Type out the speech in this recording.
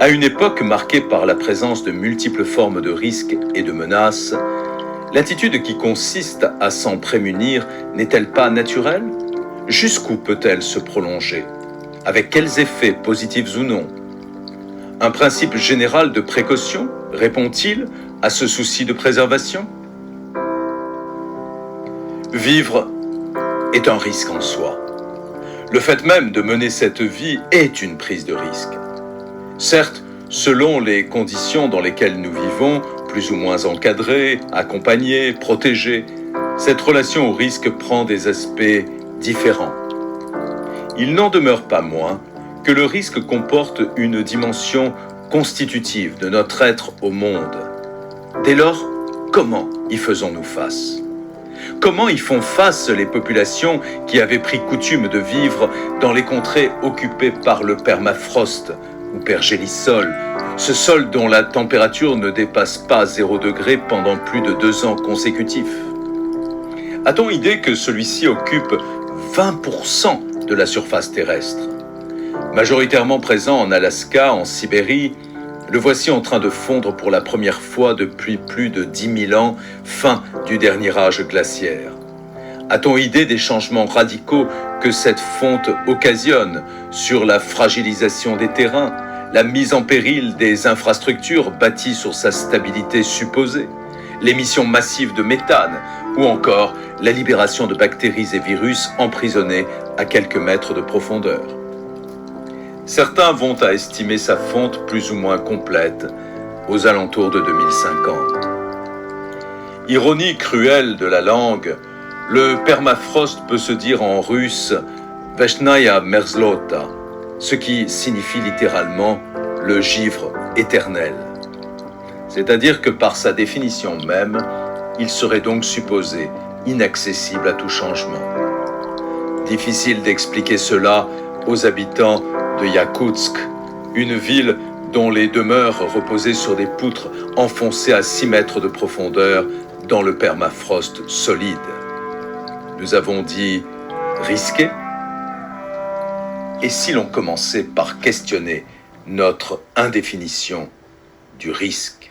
À une époque marquée par la présence de multiples formes de risques et de menaces, l'attitude qui consiste à s'en prémunir n'est-elle pas naturelle? Jusqu'où peut-elle se prolonger? Avec quels effets, positifs ou non? Un principe général de précaution répond-il à ce souci de préservation? Vivre est un risque en soi. Le fait même de mener cette vie est une prise de risque. Certes, selon les conditions dans lesquelles nous vivons, plus ou moins encadrées, accompagnées, protégées, cette relation au risque prend des aspects différents. Il n'en demeure pas moins que le risque comporte une dimension constitutive de notre être au monde. Dès lors, comment y faisons-nous face? Comment y font face les populations qui avaient pris coutume de vivre dans les contrées occupées par le permafrost ou pergélisol, ce sol dont la température ne dépasse pas 0 degré pendant plus de 2 ans consécutifs? A-t-on idée que celui-ci occupe 20% de la surface terrestre? Majoritairement présent en Alaska, en Sibérie, le voici en train de fondre pour la première fois depuis plus de 10 000 ans, fin du dernier âge glaciaire. A-t-on idée des changements radicaux que cette fonte occasionne sur la fragilisation des terrains, la mise en péril des infrastructures bâties sur sa stabilité supposée, l'émission massive de méthane ou encore la libération de bactéries et virus emprisonnés à quelques mètres de profondeur? Certains vont à estimer sa fonte plus ou moins complète aux alentours de 2050. Ironie cruelle de la langue, le permafrost peut se dire en russe « Veshnaya Merzlota », ce qui signifie littéralement « le givre éternel ». C'est-à-dire que par sa définition même, il serait donc supposé inaccessible à tout changement. Difficile d'expliquer cela aux habitants de Yakoutsk, une ville dont les demeures reposaient sur des poutres enfoncées à 6 mètres de profondeur dans le permafrost solide. Nous avons dit risqué? Et si l'on commençait par questionner notre indéfinition du risque?